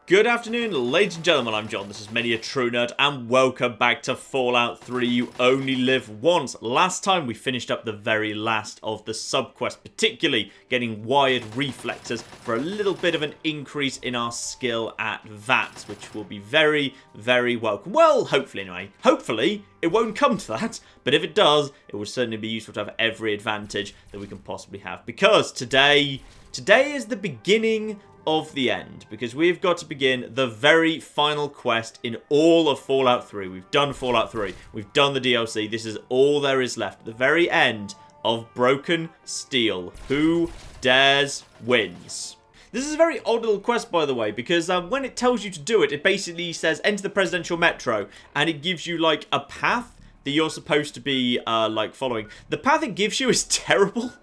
Good afternoon, ladies and gentlemen, I'm John, this is Many a True Nerd, and welcome back to Fallout 3, You Only Live Once. Last time we finished up the very last of the subquest, particularly getting wired reflexes for a little bit of an increase in our skill at VATS, which will be very, very welcome. Well, hopefully anyway. Hopefully, it won't come to that, but if it does, it will certainly be useful to have every advantage that we can possibly have. Because today is the beginning of the end, because we've got to begin the very final quest in all of Fallout 3. We've done Fallout 3, we've done the DLC, this is all there is left. The very end of Broken Steel. Who dares wins. This is a very odd little quest, by the way, because when it tells you to do it, it basically says enter the presidential metro, and it gives you like a path that you're supposed to be like following. The path it gives you is terrible.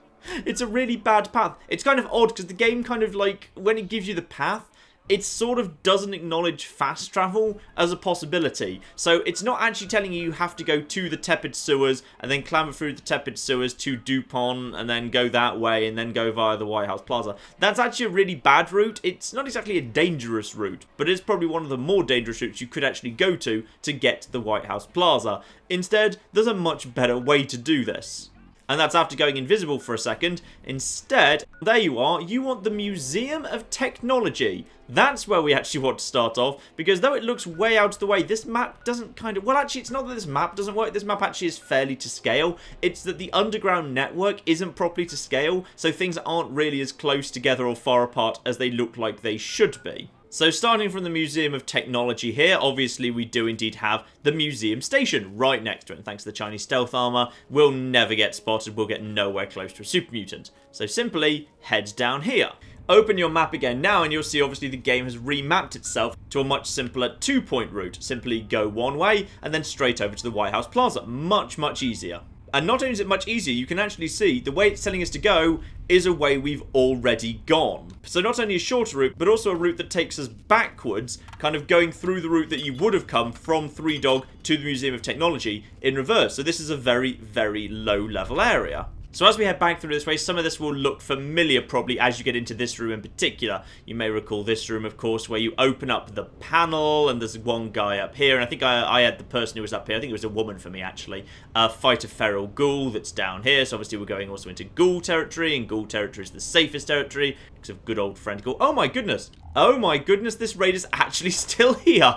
It's a really bad path. It's kind of odd because the game kind of like, when it gives you the path, it sort of doesn't acknowledge fast travel as a possibility. So it's not actually telling you have to go to the tepid sewers and then clamber through the tepid sewers to Dupont and then go that way and then go via the White House Plaza. That's actually a really bad route. It's not exactly a dangerous route, but it's probably one of the more dangerous routes you could actually go to get to the White House Plaza. Instead, there's a much better way to do this. And that's after going invisible for a second. Instead, there you are, you want the Museum of Technology. That's where we actually want to start off, because though it looks way out of the way, this map doesn't kind of... Well, actually, it's not that this map doesn't work. This map actually is fairly to scale. It's that the underground network isn't properly to scale, so things aren't really as close together or far apart as they look like they should be. So starting from the Museum of Technology here, obviously we do indeed have the museum station right next to it. And thanks to the Chinese stealth armor, we'll never get spotted, we'll get nowhere close to a super mutant. So simply head down here. Open your map again now and you'll see obviously the game has remapped itself to a much simpler two-point route. Simply go one way and then straight over to the White House Plaza. Much, much easier. And not only is it much easier, you can actually see the way it's telling us to go is a way we've already gone. So not only a shorter route, but also a route that takes us backwards, kind of going through the route that you would have come from Three Dog to the Museum of Technology in reverse. So this is a very, very low level area. So as we head back through this way, some of this will look familiar probably as you get into this room in particular. You may recall this room, of course, where you open up the panel and there's one guy up here. And I think I had the person who was up here. I think it was a woman for me, actually. Fight a feral ghoul that's down here. So obviously we're going also into ghoul territory. And ghoul territory is the safest territory because of good old friend ghoul. Oh my goodness. Oh my goodness, this raid is actually still here.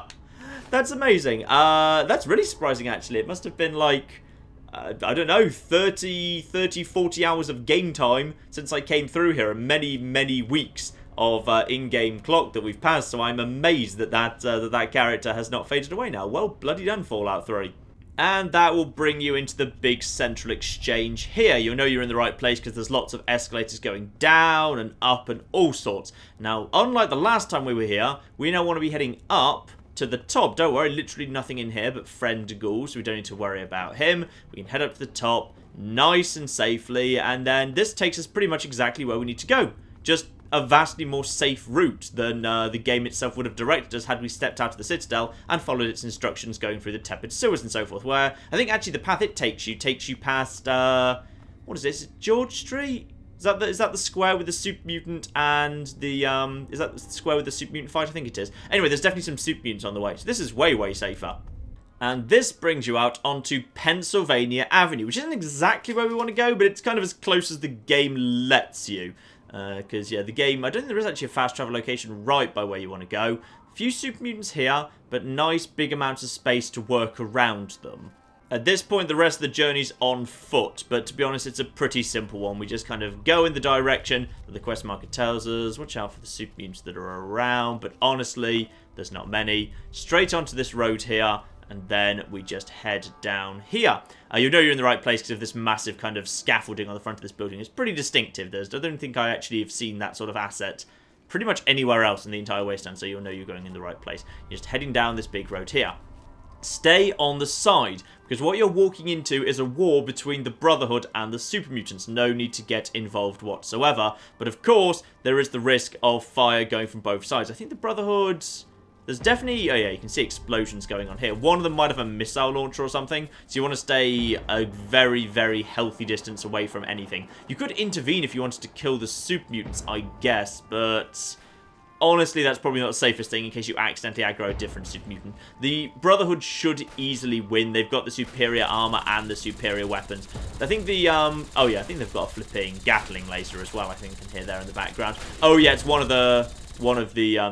That's amazing. That's really surprising, actually. It must have been like... I don't know, 30, 40 hours of game time since I came through here, and many, many weeks of in-game clock that we've passed, so I'm amazed that that character has not faded away now. Well, bloody done, Fallout 3. And that will bring you into the big central exchange here. You'll know you're in the right place because there's lots of escalators going down and up and all sorts. Now, unlike the last time we were here, we now want to be heading up to the top. Don't worry, literally nothing in here but friend ghoul, so we don't need to worry about him. We can head up to the top nice and safely, and then this takes us pretty much exactly where we need to go. Just a vastly more safe route than the game itself would have directed us had we stepped out of the Citadel and followed its instructions going through the tepid sewers and so forth, where I think actually the path it takes you past, what is this, George Street? Is that the square with the super mutant and the, is that the square with the super mutant fight? I think it is. Anyway, there's definitely some super mutants on the way, so this is way, way safer. And this brings you out onto Pennsylvania Avenue, which isn't exactly where we want to go, but it's kind of as close as the game lets you. Because, yeah, the game, I don't think there is actually a fast travel location right by where you want to go. A few super mutants here, but nice big amounts of space to work around them. At this point, the rest of the journey's on foot, but to be honest, it's a pretty simple one. We just kind of go in the direction that the quest marker tells us. Watch out for the super mutants that are around, but honestly, there's not many. Straight onto this road here, and then we just head down here. You know you're in the right place because of this massive kind of scaffolding on the front of this building. It's pretty distinctive. I don't think I actually have seen that sort of asset pretty much anywhere else in the entire wasteland, so you'll know you're going in the right place. You're just heading down this big road here. Stay on the side, because what you're walking into is a war between the Brotherhood and the super mutants. No need to get involved whatsoever, but of course there is the risk of fire going from both sides. I think the Brotherhood, there's definitely, oh yeah, you can see explosions going on here. One of them might have a missile launcher or something, so you want to stay a very, very healthy distance away from anything. You could intervene if you wanted to kill the super mutants, I guess, but honestly, that's probably not the safest thing in case you accidentally aggro a different super mutant. The Brotherhood should easily win. They've got the superior armor and the superior weapons. I think the, oh yeah, I think they've got a flipping Gatling laser as well, I think I can hear there in the background. Oh yeah, it's one of the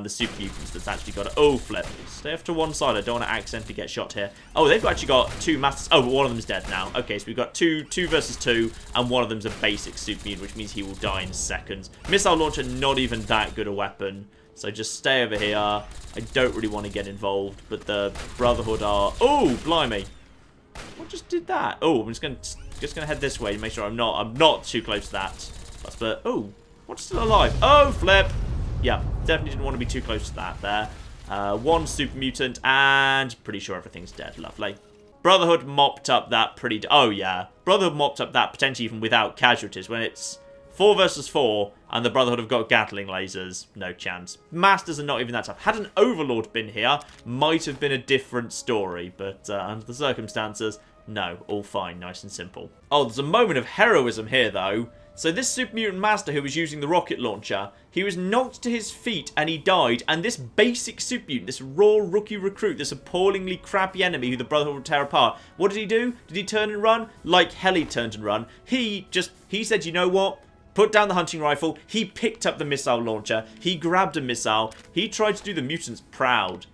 super mutants that's actually got a... Oh, flip. Stay off to one side. I don't want to accidentally get shot here. Oh, they've actually got 2 masters. Oh, but one of them's dead now. Okay, so we've got two versus 2, and one of them's a basic super mutant, which means he will die in seconds. Missile launcher, not even that good a weapon. So just stay over here. I don't really want to get involved, but the Brotherhood are... Oh, blimey. What just did that? Oh, I'm just gonna head this way to make sure I'm not too close to that. But, oh, what's still alive? Oh, flip. Yeah, definitely didn't want to be too close to that there. One super mutant, and pretty sure everything's dead. Lovely. Brotherhood mopped up that pretty... Oh, yeah. Brotherhood mopped up that potentially even without casualties. When it's 4 versus 4, and the Brotherhood have got Gatling lasers, no chance. Masters are not even that tough. Had an Overlord been here, might have been a different story. But under the circumstances, no. All fine, nice and simple. Oh, there's a moment of heroism here, though. So this Super Mutant Master who was using the rocket launcher, he was knocked to his feet and he died, and this basic Super Mutant, this raw rookie recruit, this appallingly crappy enemy who the Brotherhood would tear apart, what did he do? Did he turn and run? Like hell he turned and run. He said, you know what? Put down the hunting rifle, he picked up the missile launcher, he grabbed a missile, he tried to do the mutants proud.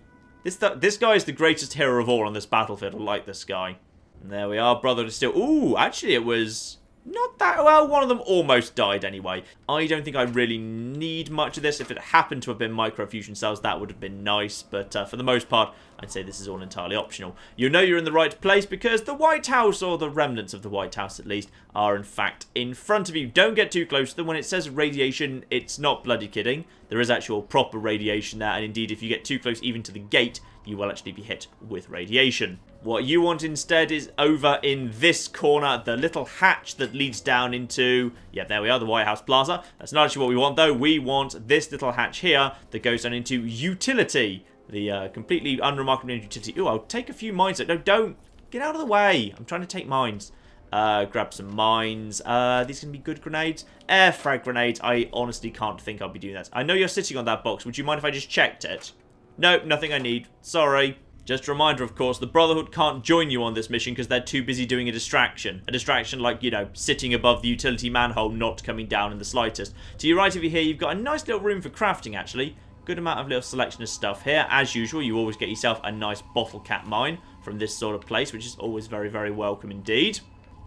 This guy is the greatest hero of all on this battlefield. I like this guy. And there we are, Brotherhood is still... Ooh, actually it was... Not that well. One of them almost died anyway. I don't think I really need much of this. If it happened to have been microfusion cells, that would have been nice. But for the most part, I'd say this is all entirely optional. You know you're in the right place because the White House, or the remnants of the White House at least, are in fact in front of you. Don't get too close to them. When it says radiation, it's not bloody kidding. There is actual proper radiation there. And indeed, if you get too close even to the gate, you will actually be hit with radiation. What you want instead is over in this corner, the little hatch that leads down into... Yeah, there we are, the White House Plaza. That's not actually what we want, though. We want this little hatch here that goes down into utility. The completely unremarkable utility. Ooh, I'll take a few mines. No, don't. Get out of the way. I'm trying to take mines. Grab some mines. These are going to be good grenades. Air frag grenades. I honestly can't think I'll be doing that. I know you're sitting on that box. Would you mind if I just checked it? Nope, nothing I need. Sorry. Just a reminder, of course, the Brotherhood can't join you on this mission because they're too busy doing a distraction. A distraction like, you know, sitting above the utility manhole, not coming down in the slightest. To your right over here, you've got a nice little room for crafting, actually. Good amount of little selection of stuff here. As usual, you always get yourself a nice bottle cap mine from this sort of place, which is always very, very welcome indeed.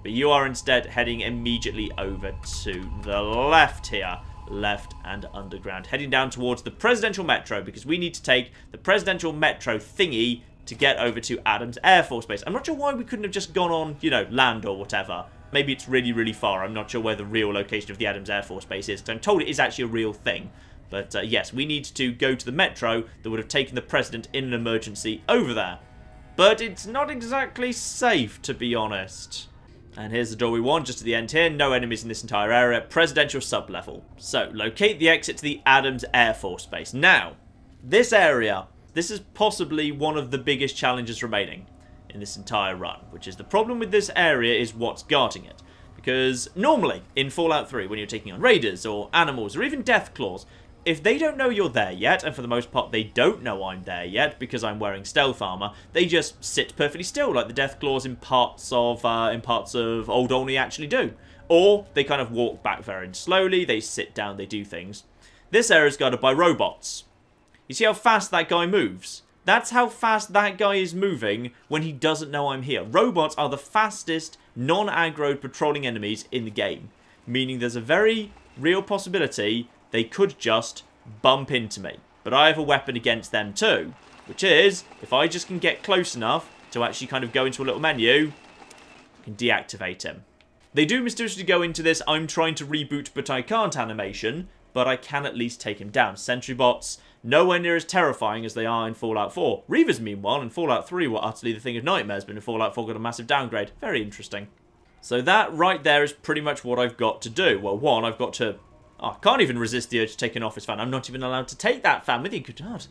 But you are instead heading immediately over to the left here. Left and underground, heading down towards the presidential metro because we need to take the presidential metro thingy to get over to Adams Air Force Base. I'm not sure why we couldn't have just gone on, you know, land or whatever. Maybe it's really, really far. I'm not sure where the real location of the Adams Air Force Base is, because I'm told it is actually a real thing. But yes, we need to go to the metro that would have taken the president in an emergency over there. But it's not exactly safe, to be honest. And here's the door we want, just at the end here. No enemies in this entire area. Presidential sub-level. So, locate the exit to the Adams Air Force Base. Now, this area, this is possibly one of the biggest challenges remaining in this entire run. Which is the problem with this area is what's guarding it. Because normally, in Fallout 3, when you're taking on raiders or animals or even Deathclaws, if they don't know you're there yet, and for the most part they don't know I'm there yet because I'm wearing stealth armor, they just sit perfectly still like the Deathclaws in parts of Old Olney actually do. Or they kind of walk back very slowly, they sit down, they do things. This area is guarded by robots. You see how fast that guy moves? That's how fast that guy is moving when he doesn't know I'm here. Robots are the fastest non-aggroed patrolling enemies in the game, meaning there's a very real possibility they could just bump into me. But I have a weapon against them too, which is, if I just can get close enough to actually kind of go into a little menu, I can deactivate him. They do mysteriously go into this I'm trying to reboot but I can't animation, but I can at least take him down. Sentry Bots, nowhere near as terrifying as they are in Fallout 4. Reavers, meanwhile, in Fallout 3 were utterly the thing of nightmares, but in Fallout 4 got a massive downgrade. Very interesting. So that right there is pretty much what I've got to do. Well, one, I've got to... Oh, I can't even resist the urge to take an office fan. I'm not even allowed to take that fan with you. Good God.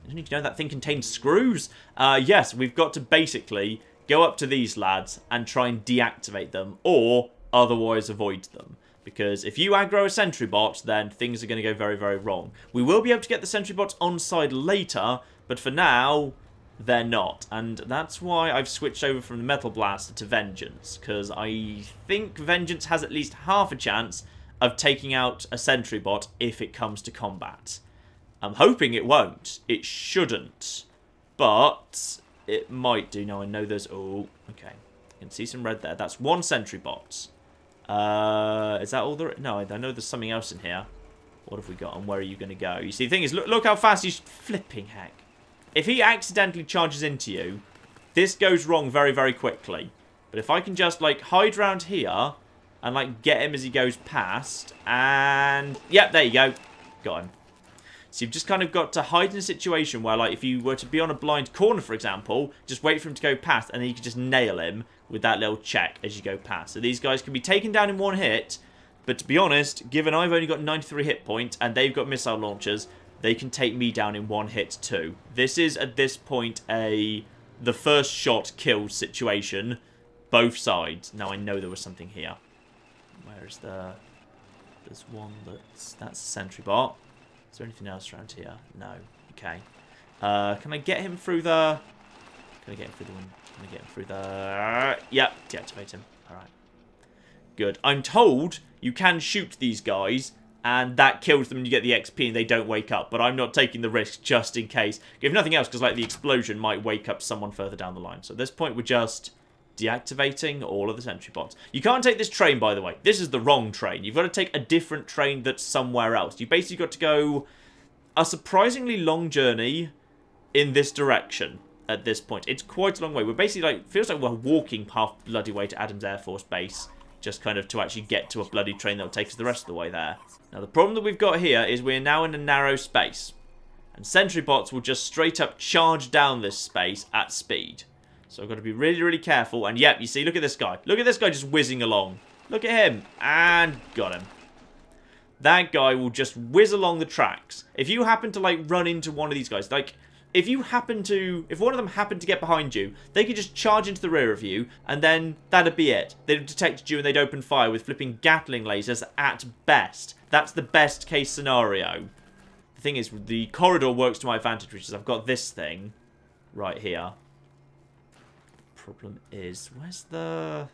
I don't need to know that thing contains screws. Yes, we've got to basically go up to these lads and try and deactivate them or otherwise avoid them. Because if you aggro a Sentry Bot, then things are going to go very, very wrong. We will be able to get the Sentry Bots on side later, but for now, they're not. And that's why I've switched over from the Metal Blaster to Vengeance. Because I think Vengeance has at least half a chance of taking out a Sentry Bot if it comes to combat. I'm hoping it won't. It shouldn't. But it might do. Now I know there's... Oh, okay. You can see some red there. That's one Sentry Bot. Is that all there... No, I know there's something else in here. What have we got and where are you going to go? You see, the thing is, look how fast he's... Flipping heck. If he accidentally charges into you, this goes wrong very, very quickly. But if I can just, like, hide around here and, like, get him as he goes past and... Yep, there you go. Got him. So you've just kind of got to hide in a situation where, like, if you were to be on a blind corner, for example, just wait for him to go past and then you can just nail him with that little check as you go past. So these guys can be taken down in one hit, but to be honest, given I've only got 93 hit points and they've got missile launchers, they can take me down in one hit too. This is, at this point, the first shot kills situation, both sides. Now I know there was something here. Where's the... There's one that's a Sentry Bot. Is there anything else around here? No. Okay. Can I get him through the... Can I get him through the one? Can I get him through the... Yep, deactivate him. Alright. Good. I'm told you can shoot these guys, and that kills them and you get the XP and they don't wake up. But I'm not taking the risk just in case. If nothing else, because like the explosion might wake up someone further down the line. So at this point, we're just deactivating all of the Sentry Bots. You can't take this train, by the way. This is the wrong train. You've got to take a different train that's somewhere else. You basically got to go a surprisingly long journey in this direction at this point. It's quite a long way. We're basically like, feels like we're walking half bloody way to Adams Air Force Base, just kind of to actually get to a bloody train that'll take us the rest of the way there. Now, the problem that we've got here is we're now in a narrow space, and Sentry Bots will just straight up charge down this space at speed. So I've got to be really, really careful. And yep, you see, look at this guy. Look at this guy just whizzing along. Look at him. And got him. That guy will just whiz along the tracks. If you happen to, like, run into one of these guys, like, if one of them happened to get behind you, they could just charge into the rear of you, and then that'd be it. They'd have detected you and they'd open fire with flipping Gatling lasers at best. That's the best case scenario. The thing is, the corridor works to my advantage, which is I've got this thing right here. Problem is, where's the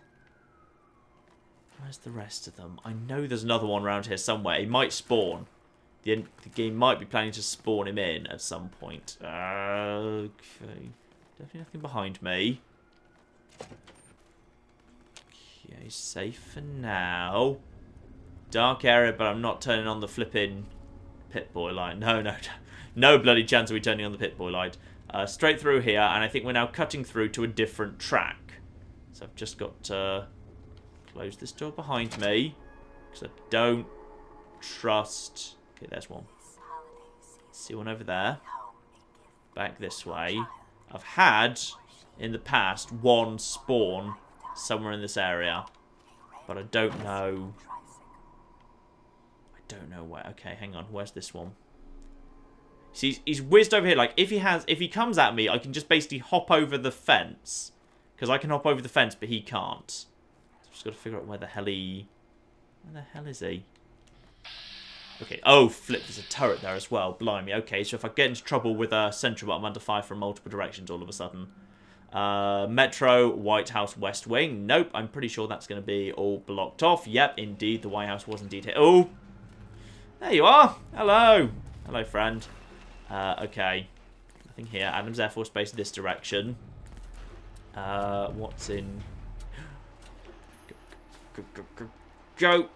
rest of them? I know there's another one around here somewhere. He might spawn. The game might be planning to spawn him in at some point. Okay. Definitely nothing behind me. Okay, safe for now. Dark area, but I'm not turning on the flipping Pit-Boy light. No. No bloody chance of we turning on the Pit-Boy light. Straight through here, and I think we're now cutting through to a different track. So I've just got to close this door behind me, because I don't trust... Okay, there's one. See one over there. Back this way. I've had, in the past, one spawn somewhere in this area, but I don't know... I don't know where. Okay, hang on. Where's this one? See, he's whizzed over here. Like, if he comes at me, I can just basically hop over the fence. Because I can hop over the fence, but he can't. So I've just got to figure out where the hell he... Where the hell is he? Okay. Oh, flip. There's a turret there as well. Blimey. Okay, so if I get into trouble with a Sentry Bot, I'm under fire from multiple directions all of a sudden. Metro, White House, West Wing. Nope. I'm pretty sure that's going to be all blocked off. Yep, indeed. The White House was indeed hit. Oh! There you are. Hello. Hello, friend. Okay. Nothing here. Adams Air Force Base this direction. What's in... Go!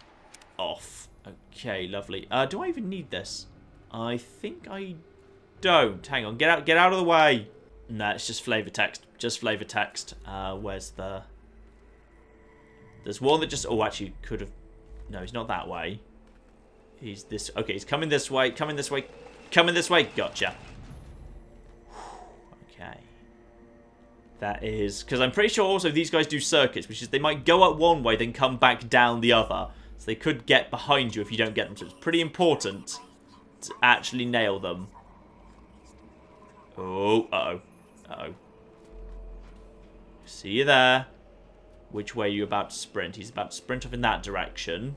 Off. Okay, lovely. Do I even need this? I think I don't. Hang on. Get out of the way. No, it's just flavor text. Just flavor text. Where's the... There's one that just... Oh, actually, could have... No, he's not that way. He's this... Okay, he's coming this way. Coming this way. Coming this way. Gotcha. Okay. That is... Because I'm pretty sure also these guys do circuits, which is they might go up one way, then come back down the other. So they could get behind you if you don't get them. So it's pretty important to actually nail them. Oh, uh-oh. Uh-oh. See you there. Which way are you about to sprint? He's about to sprint off in that direction.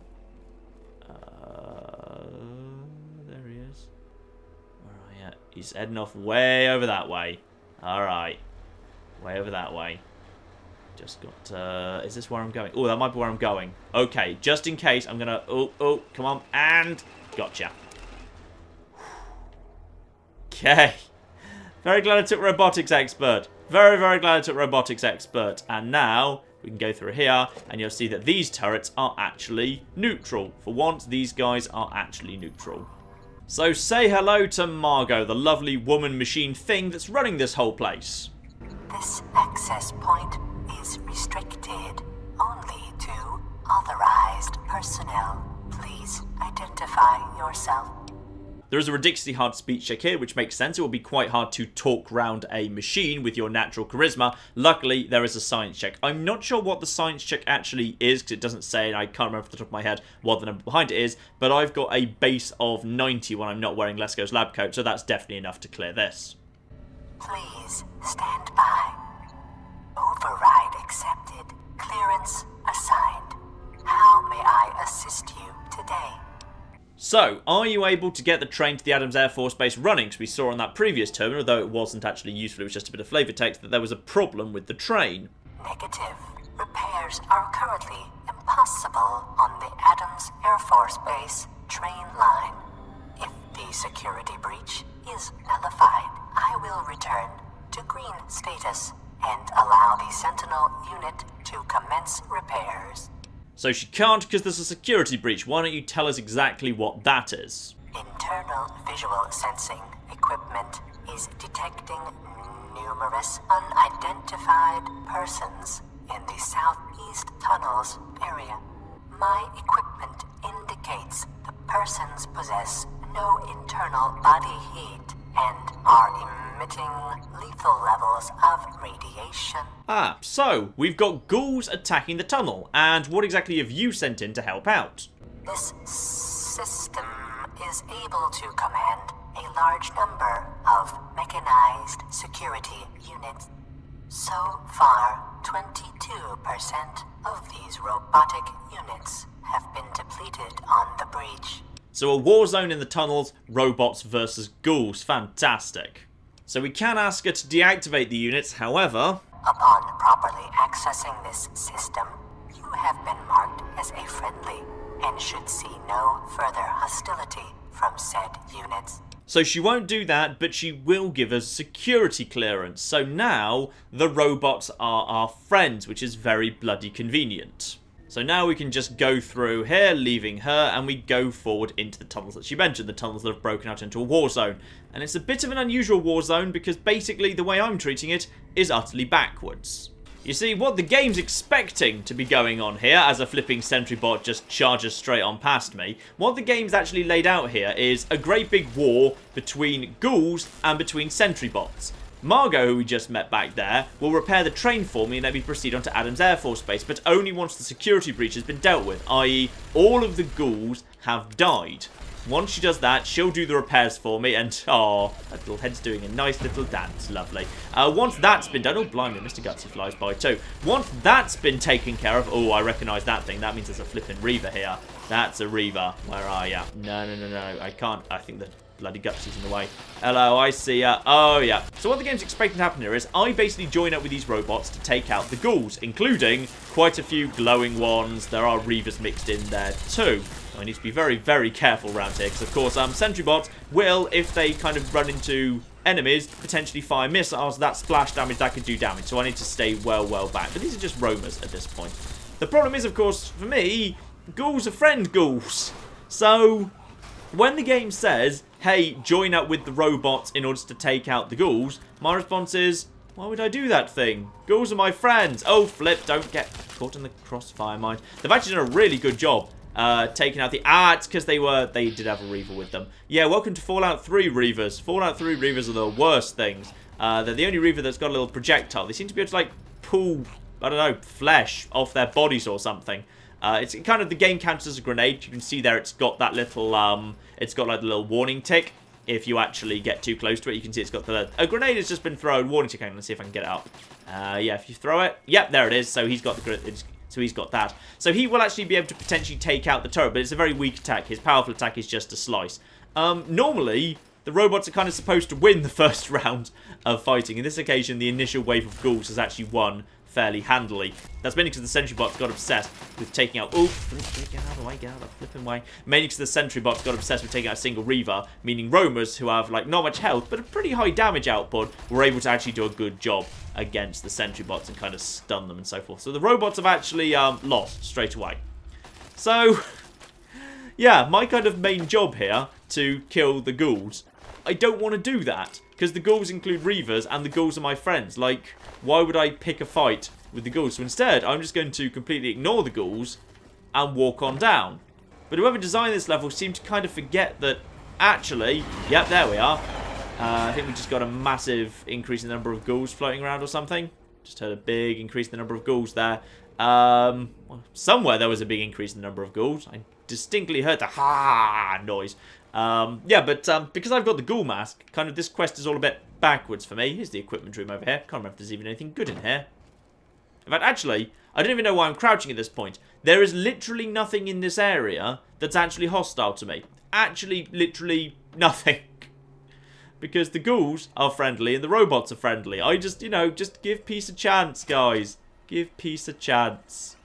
He's heading off way over that way. Alright. Way over that way. Just got, is this where I'm going? Oh, that might be where I'm going. Okay, just in case, I'm gonna, oh, come on, and gotcha. Okay. Very glad I took Robotics Expert. Very, very glad I took Robotics Expert. And now, we can go through here, and you'll see that these turrets are actually neutral. For once, these guys are actually neutral. So say hello to Margot, the lovely woman machine thing that's running this whole place. This access point is restricted only to authorized personnel. Please identify yourself. There is a ridiculously hard speech check here, which makes sense. It will be quite hard to talk round a machine with your natural charisma. Luckily, there is a science check. I'm not sure what the science check actually is, because it doesn't say, and I can't remember off the top of my head what the number behind it is, but I've got a base of 90 when I'm not wearing Lesko's lab coat, so that's definitely enough to clear this. Please stand by. Override accepted. Clearance assigned. How may I assist you today? So, are you able to get the train to the Adams Air Force Base running? Because we saw on that previous terminal, although it wasn't actually useful, it was just a bit of flavour text, that there was a problem with the train. Negative. Repairs are currently impossible on the Adams Air Force Base train line. If the security breach is nullified, I will return to green status and allow the Sentinel unit to commence repairs. So she can't because there's a security breach. Why don't you tell us exactly what that is? Internal visual sensing equipment is detecting numerous unidentified persons in the southeast tunnels area. My equipment indicates the persons possess no internal body heat and are emitting lethal levels of radiation. Ah, so we've got ghouls attacking the tunnel, and what exactly have you sent in to help out? This system is able to command a large number of mechanized security units. So far, 22% of these robotic units have been depleted on the breach. So a war zone in the tunnels, robots versus ghouls. Fantastic. So we can ask her to deactivate the units, however... Upon properly accessing this system, you have been marked as a friendly and should see no further hostility from said units. So she won't do that, but she will give us security clearance. So now the robots are our friends, which is very bloody convenient. So now we can just go through here, leaving her, and we go forward into the tunnels that she mentioned, the tunnels that have broken out into a war zone. And it's a bit of an unusual war zone because basically the way I'm treating it is utterly backwards. You see, what the game's expecting to be going on here, as a flipping Sentry Bot just charges straight on past me, what the game's actually laid out here is a great big war between ghouls and between Sentry Bots. Margot, who we just met back there, will repair the train for me and let me proceed on to Adams Air Force Base, but only once the security breach has been dealt with, i.e. all of the ghouls have died. Once she does that, she'll do the repairs for me, and oh, that little head's doing a nice little dance, lovely. Once that's been done, oh blimey, Mr. Gutsy flies by too. Once that's been taken care of, oh, I recognise that thing, that means there's a flipping Reaver here. That's a Reaver, where are ya? No, I can't, I think the bloody Gutsy's in the way. Hello, I see ya. Oh yeah. So what the game's expecting to happen here is I basically join up with these robots to take out the ghouls, including quite a few glowing ones. There are Reavers mixed in there too. I need to be very, very careful around here because, of course, Sentry Bots will, if they kind of run into enemies, potentially fire missiles. That splash damage, that could do damage. So I need to stay well back. But these are just roamers at this point. The problem is, of course, for me, ghouls are friend ghouls. So when the game says, hey, join up with the robots in order to take out the ghouls, my response is, why would I do that thing? Ghouls are my friends. Oh, flip, don't get caught in the crossfire, mind. They've actually done a really good job taking out the... it's because they did have a Reaver with them. Yeah, welcome to Fallout 3 Reavers. Fallout 3 Reavers are the worst things. They're the only Reaver that's got a little projectile. They seem to be able to, like, pull, I don't know, flesh off their bodies or something. It's kind of, the game counts as a grenade. You can see there it's got that little, it's got like the little warning tick. If you actually get too close to it, you can see it's got the, a grenade has just been thrown, warning tick. Let's see if I can get it up. Yeah, if you throw it, yep, there it is. So he's got the, so he's got that. So he will actually be able to potentially take out the turret, but it's a very weak attack. His powerful attack is just a slice. Normally, the robots are kind of supposed to win the first round of fighting. In this occasion, the initial wave of ghouls has actually won fairly handily. That's mainly because the Sentry Bots got obsessed with taking out... Oh, get out of the way, get out of the flipping way. Mainly because the Sentry Bots got obsessed with taking out a single Reaver, meaning roamers who have, like, not much health, but a pretty high damage output, were able to actually do a good job against the Sentry Bots and kind of stun them and so forth. So the robots have actually lost straight away. So, yeah, my kind of main job here, to kill the ghouls, I don't want to do that, because the ghouls include Reavers, and the ghouls are my friends. Like, why would I pick a fight with the ghouls? So instead, I'm just going to completely ignore the ghouls and walk on down. But whoever designed this level seemed to kind of forget that, actually, yep, there we are. I think we just got a massive increase in the number of ghouls floating around or something. Just heard a big increase in the number of ghouls there. Well, somewhere there was a big increase in the number of ghouls. I distinctly heard the ha noise. Yeah, but because I've got the ghoul mask, kind of this quest is all a bit backwards for me. Here's the equipment room over here. Can't remember if there's even anything good in here. In fact, actually, I don't even know why I'm crouching at this point. There is literally nothing in this area that's actually hostile to me. Actually, literally nothing. Because the ghouls are friendly and the robots are friendly. I just, you know, just give peace a chance, guys. Give peace a chance.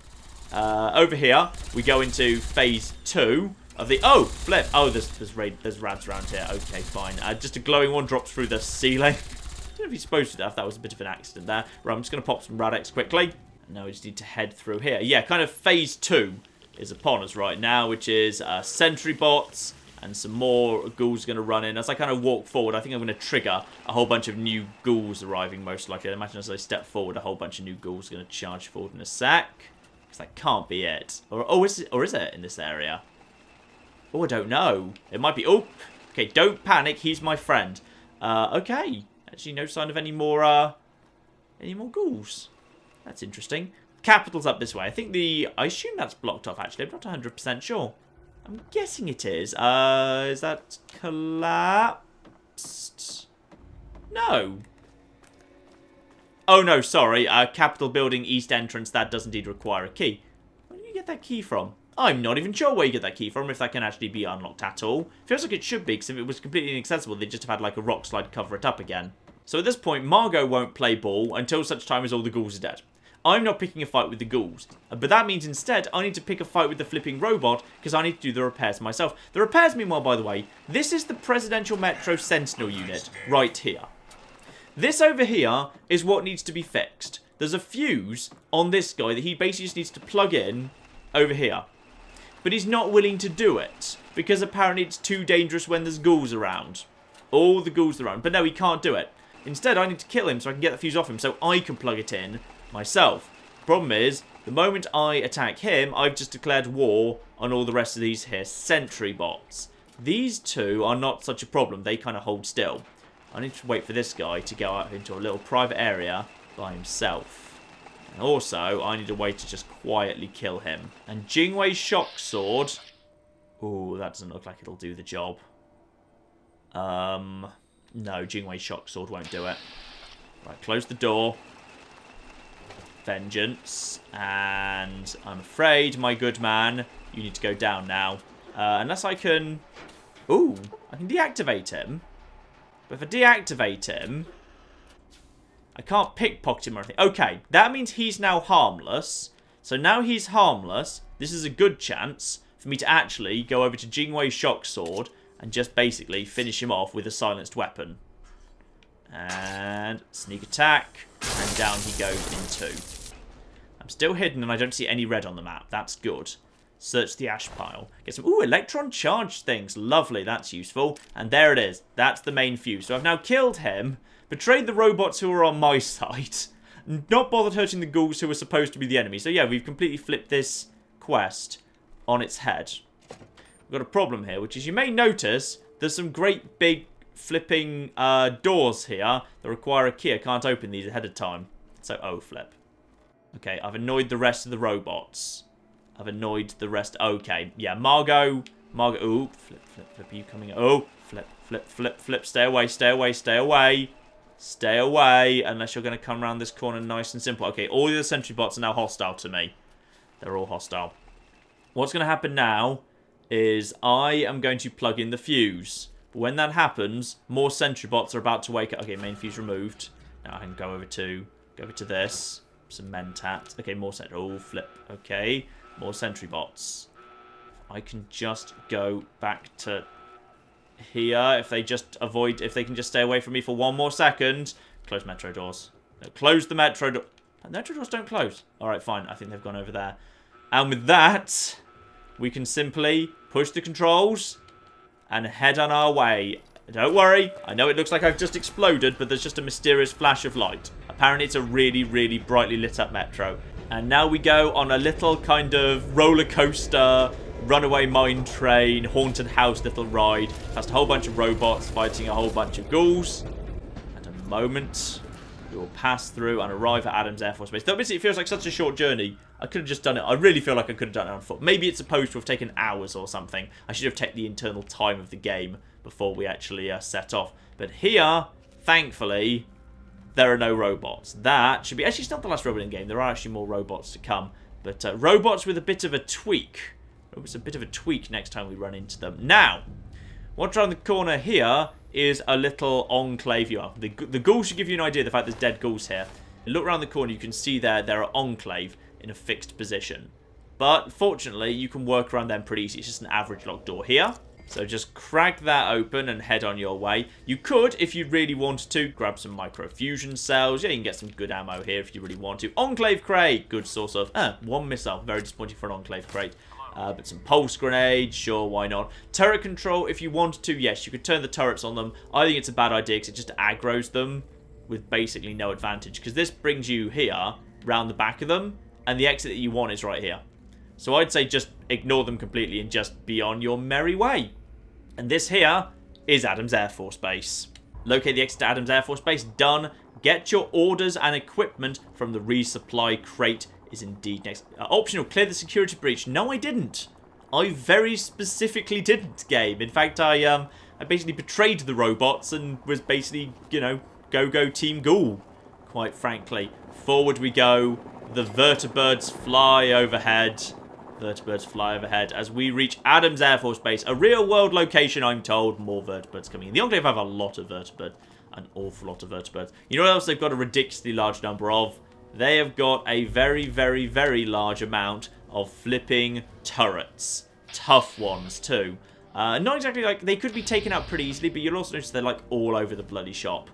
Over here, we go into phase 2 of the... Oh, flip. Oh, there's rads around here. Okay, fine. Just a glowing one drops through the ceiling. I don't know if he's supposed to do that, if that was a bit of an accident there. Right, I'm just going to pop some Rad-X quickly. And now we just need to head through here. Yeah, kind of phase 2 is upon us right now, which is Sentry Bots and some more ghouls going to run in. As I kind of walk forward, I think I'm going to trigger a whole bunch of new ghouls arriving, most likely. I imagine as I step forward, a whole bunch of new ghouls are going to charge forward in a sec. Because that can't be it. Or is it in this area? Oh, I don't know. It might be... Oh, okay, don't panic. He's my friend. Okay. Actually, no sign of any more ghouls. That's interesting. Capital's up this way. I think I assume that's blocked off, actually. I'm not 100% sure. I'm guessing it is. Is that collapsed? No. Oh, no, sorry. Capitol building, east entrance. That does indeed require a key. Where did you get that key from? I'm not even sure where you get that key from, if that can actually be unlocked at all. Feels like it should be, because if it was completely inaccessible, they'd just have had like a rock slide cover it up again. So at this point, Margot won't play ball until such time as all the ghouls are dead. I'm not picking a fight with the ghouls. But that means instead, I need to pick a fight with the flipping robot, because I need to do the repairs myself. The repairs, meanwhile, by the way, this is the Presidential Metro Sentinel unit, right here. This over here is what needs to be fixed. There's a fuse on this guy that he basically just needs to plug in over here. But he's not willing to do it, because apparently it's too dangerous when there's ghouls around. All the ghouls around. But no, he can't do it. Instead, I need to kill him so I can get the fuse off him so I can plug it in myself. Problem is, the moment I attack him, I've just declared war on all the rest of these here Sentry Bots. These two are not such a problem. They kind of hold still. I need to wait for this guy to go out into a little private area by himself. And also, I need a way to just quietly kill him. And Jingwei's Shock Sword... Ooh, that doesn't look like it'll do the job. No, Jingwei's Shock Sword won't do it. Right, close the door. Vengeance. And I'm afraid, my good man, you need to go down now. Unless I can... Ooh, I can deactivate him. But if I deactivate him... I can't pickpocket him or anything. Okay, that means he's now harmless. So now he's harmless. This is a good chance for me to actually go over to Jingwei's Shock Sword and just basically finish him off with a silenced weapon. And sneak attack. And down he goes in 2. I'm still hidden and I don't see any red on the map. That's good. Search the ash pile. Get some... Ooh, electron charge things. Lovely, that's useful. And there it is. That's the main fuse. So I've now killed him, betrayed the robots who are on my side, not bothered hurting the ghouls who are supposed to be the enemy. So yeah, we've completely flipped this quest on its head. We've got a problem here, which is you may notice there's some great big flipping doors here that require a key. I can't open these ahead of time. So, oh, flip. Okay, I've annoyed the rest of the robots. I've annoyed the rest. Okay, yeah, Margot. Ooh, flip, flip, flip. Are you coming? Oh, flip, flip, flip, flip. Stay away, stay away, stay away. Stay away, unless you're going to come around this corner nice and simple. Okay, all the other Sentry Bots are now hostile to me. They're all hostile. What's going to happen now is I am going to plug in the fuse. When that happens, more Sentry Bots are about to wake up. Okay, main fuse removed. Now I can go over to this. Some men tapped. Okay, more Sentry. Oh, flip. Okay, more Sentry Bots. I can just go back to here. If they can just stay away from me for one more second. Close metro doors. No, close the metro door. Metro doors don't close. Alright, fine. I think they've gone over there. And with that, we can simply push the controls and head on our way. Don't worry. I know it looks like I've just exploded, but there's just a mysterious flash of light. Apparently, it's a really, really brightly lit up metro. And now we go on a little kind of roller coaster, runaway mine train, haunted house little ride. Past a whole bunch of robots fighting a whole bunch of ghouls. And a moment, we will pass through and arrive at Adams Air Force Base. Though obviously it feels like such a short journey, I could have just done it. I really feel like I could have done it on foot. Maybe it's supposed to have taken hours or something. I should have taken the internal time of the game before we actually set off. But here, thankfully, there are no robots. That should be... Actually, it's not the last robot in the game. There are actually more robots to come. But robots with a bit of a tweak. It's a bit of a tweak next time we run into them. Now, what's around the corner here is a little enclave. The ghouls should give you an idea of the fact there's dead ghouls here. Look around the corner, you can see there are enclave in a fixed position. But fortunately, you can work around them pretty easy. It's just an average locked door here. So just crack that open and head on your way. You could, if you really wanted to, grab some microfusion cells. Yeah, you can get some good ammo here if you really want to. Enclave crate, good source of... one missile, very disappointing for an enclave crate. But some pulse grenades, sure, why not? Turret control, if you wanted to, yes, you could turn the turrets on them. I think it's a bad idea because it just aggroes them with basically no advantage. Because this brings you here, round the back of them, and the exit that you want is right here. So I'd say just ignore them completely and just be on your merry way. And this here is Adams Air Force Base. Locate the exit to Adams Air Force Base, done. Get your orders and equipment from the resupply crate is indeed next. Optional, clear the security breach. No, I didn't. I very specifically didn't, game. In fact, I basically betrayed the robots and was basically, you know, go Team Ghoul, quite frankly. Forward we go. The vertibirds fly overhead. Vertibirds fly overhead as we reach Adams Air Force Base. A real-world location, I'm told. More vertibirds coming in. The Enclave have a lot of vertibirds. An awful lot of vertibirds. You know what else they've got a ridiculously large number of? They have got a very, very, very large amount of flipping turrets. Tough ones, too. Not exactly like... They could be taken out pretty easily, but you'll also notice they're, like, all over the bloody shop.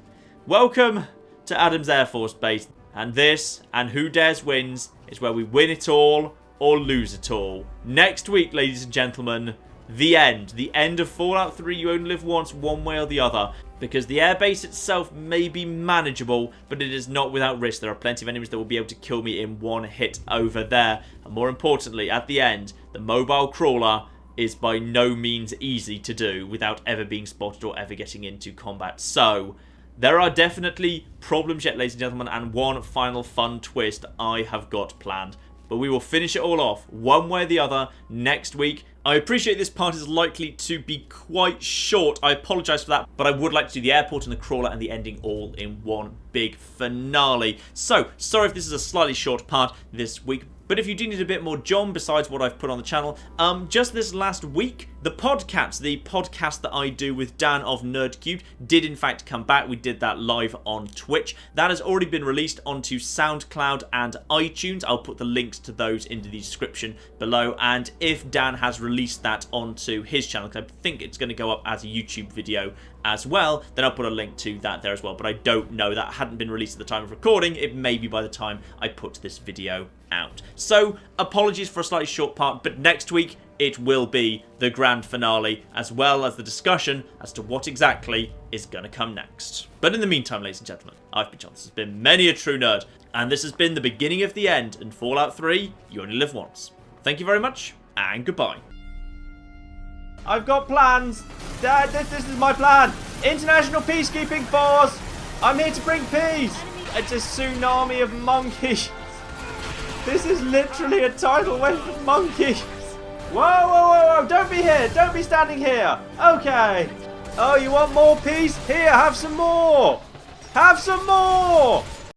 Welcome to Adams Air Force Base. And this, and Who Dares Wins, is where we win it all or lose it all. Next week, ladies and gentlemen, the end. The end of Fallout 3. You only live once, one way or the other. Because the airbase itself may be manageable, but it is not without risk. There are plenty of enemies that will be able to kill me in one hit over there. And more importantly, at the end, the mobile crawler is by no means easy to do without ever being spotted or ever getting into combat. So, there are definitely problems yet, ladies and gentlemen, and one final fun twist I have got planned. But we will finish it all off, one way or the other, next week. I appreciate this part is likely to be quite short. I apologise for that, but I would like to do the airport and the crawler and the ending all in one big finale. So, sorry if this is a slightly short part this week, but if you do need a bit more John besides what I've put on the channel, just this last week, the podcast that I do with Dan of NerdCubed did in fact come back. We did that live on Twitch. That has already been released onto SoundCloud and iTunes. I'll put the links to those into the description below. And if Dan has released that onto his channel, because I think it's going to go up as a YouTube video as well, then I'll put a link to that there as well. But I don't know. That hadn't been released at the time of recording. It may be by the time I put this video out. So, apologies for a slightly short part, but next week it will be the grand finale, as well as the discussion as to what exactly is going to come next. But in the meantime, ladies and gentlemen, I've been John. This has been Many a True Nerd, and this has been the beginning of the end in Fallout 3, You Only Live Once. Thank you very much, and goodbye. I've got plans. Dad, this is my plan. International Peacekeeping Force. I'm here to bring peace. It's a tsunami of monkeys. This is literally a tidal wave of monkeys. Whoa, whoa, whoa, whoa. Don't be here. Don't be standing here. Okay. Oh, you want more peace? Here, have some more. Have some more.